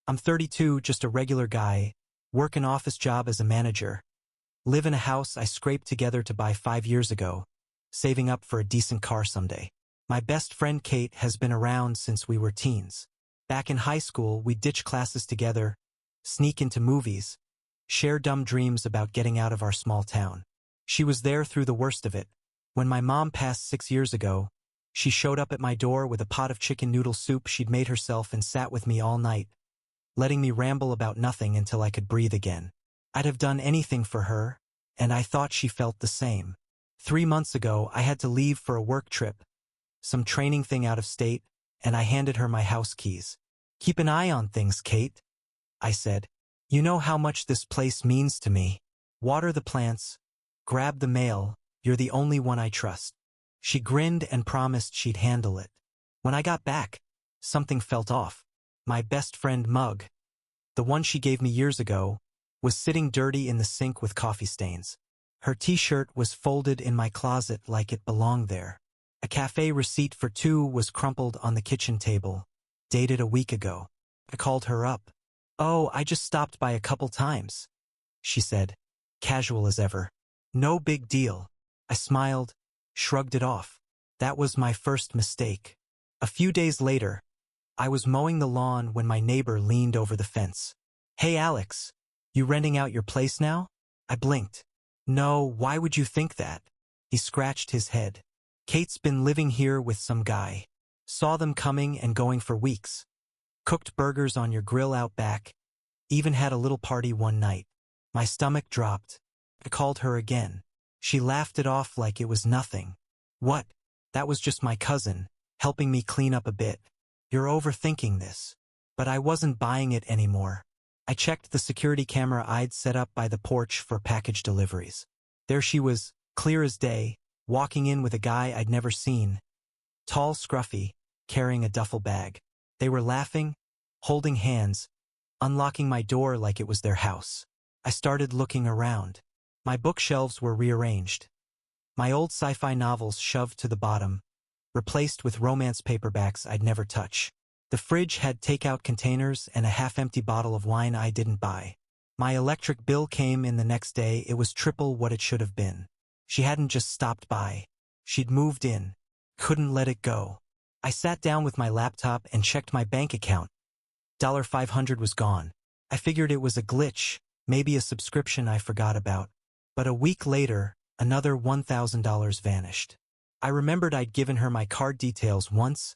I'm 32, just a regular guy, work an office job as a manager. Live in a house I scraped together to buy 5 years ago, saving up for a decent car someday. My best friend Kate has been around since we were teens. Back in high school, we'd ditch classes together, sneak into movies, share dumb dreams about getting out of our small town. She was there through the worst of it. When my mom passed 6 years ago, she showed up at my door with a pot of chicken noodle soup she'd made herself and sat with me all night, letting me ramble about nothing until I could breathe again. I'd have done anything for her, and I thought she felt the same. 3 months ago, I had to leave for a work trip, some training thing out of state, and I handed her my house keys. "Keep an eye on things, Kate," I said. "You know how much this place means to me. Water the plants, grab the mail, you're the only one I trust." She grinned and promised she'd handle it. When I got back, something felt off. My best friend mug, the one she gave me years ago, was sitting dirty in the sink with coffee stains. Her t-shirt was folded in my closet like it belonged there. A cafe receipt for 2 was crumpled on the kitchen table, dated a week ago. I called her up. "Oh, I just stopped by a couple times," she said, casual as ever. "No big deal." I smiled, shrugged it off. That was my first mistake. A few days later, I was mowing the lawn when my neighbor leaned over the fence. "Hey Alex, you renting out your place now?" I blinked. "No, why would you think that?" He scratched his head. "Kate's been living here with some guy. Saw them coming and going for weeks. Cooked burgers on your grill out back. Even had a little party one night." My stomach dropped. I called her again. She laughed it off like it was nothing. "What? That was just my cousin, helping me clean up a bit. You're overthinking this." But I wasn't buying it anymore. I checked the security camera I'd set up by the porch for package deliveries. There she was, clear as day, walking in with a guy I'd never seen. Tall, scruffy, carrying a duffel bag. They were laughing, holding hands, unlocking my door like it was their house. I started looking around. My bookshelves were rearranged. My old sci-fi novels shoved to the bottom, replaced with romance paperbacks I'd never touch. The fridge had takeout containers and a half-empty bottle of wine I didn't buy. My electric bill came in the next day. It was triple what it should have been. She hadn't just stopped by. She'd moved in. Couldn't let it go. I sat down with my laptop and checked my bank account. $500 was gone. I figured it was a glitch, maybe a subscription I forgot about. But a week later, another $1,000 vanished. I remembered I'd given her my card details once,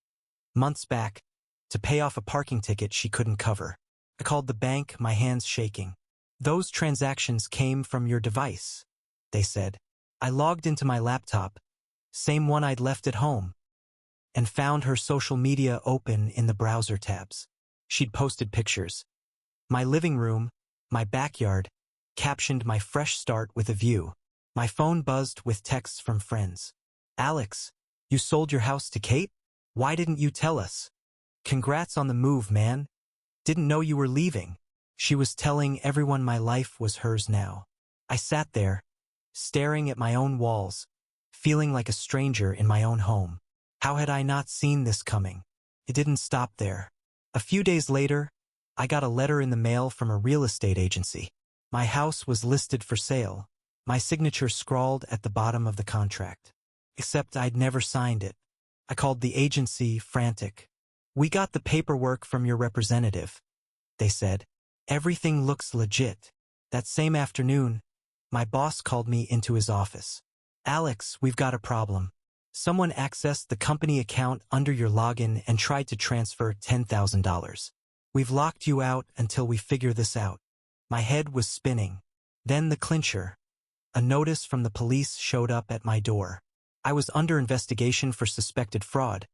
months back, to pay off a parking ticket she couldn't cover. I called the bank, my hands shaking. "Those transactions came from your device," they said. I logged into my laptop, same one I'd left at home, and found her social media open in the browser tabs. She'd posted pictures. My living room, my backyard, captioned my fresh start with a view. My phone buzzed with texts from friends. "Alex, you sold your house to Kate? Why didn't you tell us? Congrats on the move, man. Didn't know you were leaving." She was telling everyone my life was hers now. I sat there, staring at my own walls, feeling like a stranger in my own home. How had I not seen this coming? It didn't stop there. A few days later, I got a letter in the mail from a real estate agency. My house was listed for sale, my signature scrawled at the bottom of the contract. Except I'd never signed it. I called the agency, frantic. "We got the paperwork from your representative," they said. "Everything looks legit." That same afternoon, my boss called me into his office. "Alex, we've got a problem. Someone accessed the company account under your login and tried to transfer $10,000. We've locked you out until we figure this out." My head was spinning. Then the clincher. A notice from the police showed up at my door. I was under investigation for suspected fraud,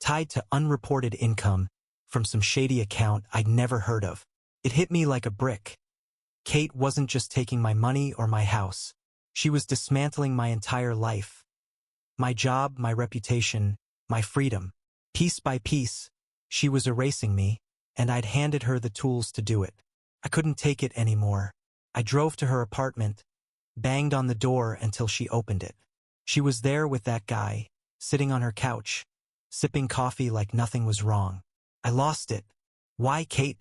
tied to unreported income from some shady account I'd never heard of. It hit me like a brick. Kate wasn't just taking my money or my house. She was dismantling my entire life. My job, my reputation, my freedom. Piece by piece, she was erasing me, and I'd handed her the tools to do it. I couldn't take it anymore. I drove to her apartment, banged on the door until she opened it. She was there with that guy, sitting on her couch, sipping coffee like nothing was wrong. I lost it. "Why, Kate?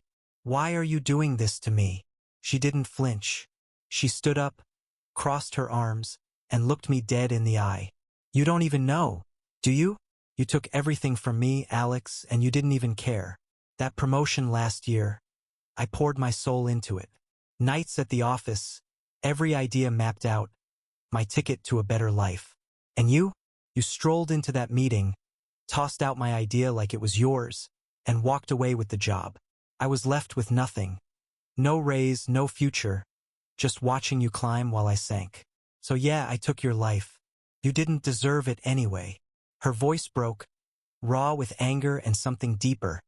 Why are you doing this to me? She didn't flinch. She stood up, crossed her arms, and looked me dead in the eye. You don't even know, do you? You took everything from me, Alex, and you didn't even care. That promotion last year, I poured my soul into it. Nights at the office, every idea mapped out, my ticket to a better life. And you? You strolled into that meeting, tossed out my idea like it was yours, and walked away with the job. I was left with nothing. No raise, no future, just watching you climb while I sank. So yeah, I took your life. You didn't deserve it anyway. Her voice broke, raw with anger and something deeper.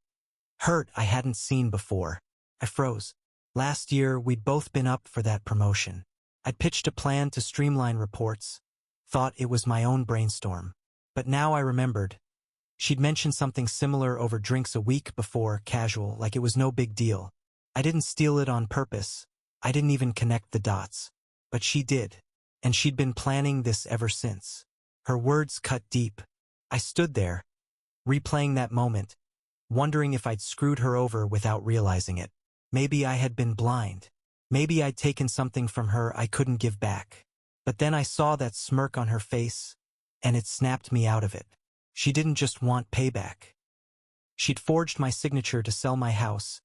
Hurt I hadn't seen before. I froze. Last year, we'd both been up for that promotion. I'd pitched a plan to streamline reports, thought it was my own brainstorm. But now I remembered. She'd mentioned something similar over drinks a week before, casual, like it was no big deal. I didn't steal it on purpose. I didn't even connect the dots. But she did. And she'd been planning this ever since. Her words cut deep. I stood there, replaying that moment, wondering if I'd screwed her over without realizing it. Maybe I had been blind. Maybe I'd taken something from her I couldn't give back. But then I saw that smirk on her face, and it snapped me out of it. She didn't just want payback. She'd forged my signature to sell my house,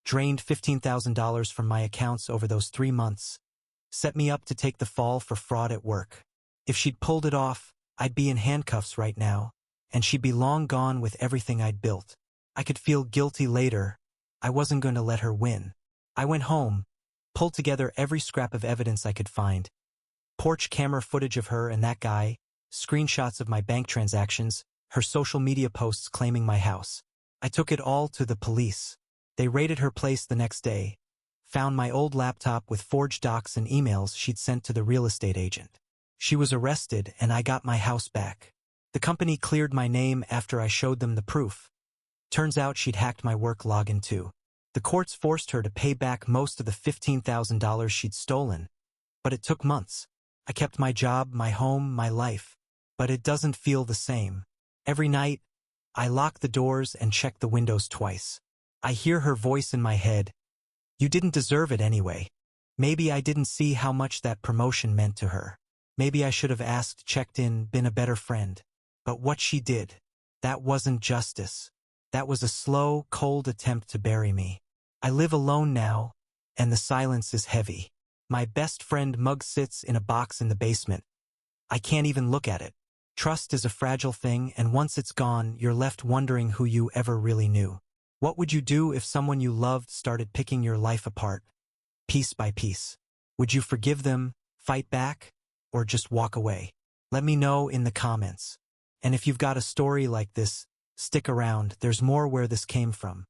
drained $15,000 from my accounts over those 3 months, set me up to take the fall for fraud at work. If she'd pulled it off, I'd be in handcuffs right now, and she'd be long gone with everything I'd built. I could feel guilty later. I wasn't going to let her win. I went home, pulled together every scrap of evidence I could find. Porch camera footage of her and that guy, screenshots of my bank transactions, her social media posts claiming my house. I took it all to the police. They raided her place the next day, found my old laptop with forged docs and emails she'd sent to the real estate agent. She was arrested and I got my house back. The company cleared my name after I showed them the proof. Turns out she'd hacked my work login too. The courts forced her to pay back most of the $15,000 she'd stolen, but it took months. I kept my job, my home, my life, but it doesn't feel the same. Every night, I lock the doors and check the windows twice. I hear her voice in my head. You didn't deserve it anyway. Maybe I didn't see how much that promotion meant to her. Maybe I should have asked, checked in, been a better friend. But what she did, that wasn't justice. That was a slow, cold attempt to bury me. I live alone now, and the silence is heavy. My best friend mug sits in a box in the basement. I can't even look at it. Trust is a fragile thing, and once it's gone, you're left wondering who you ever really knew. What would you do if someone you loved started picking your life apart, piece by piece? Would you forgive them, fight back, or just walk away? Let me know in the comments. And if you've got a story like this, stick around, there's more where this came from.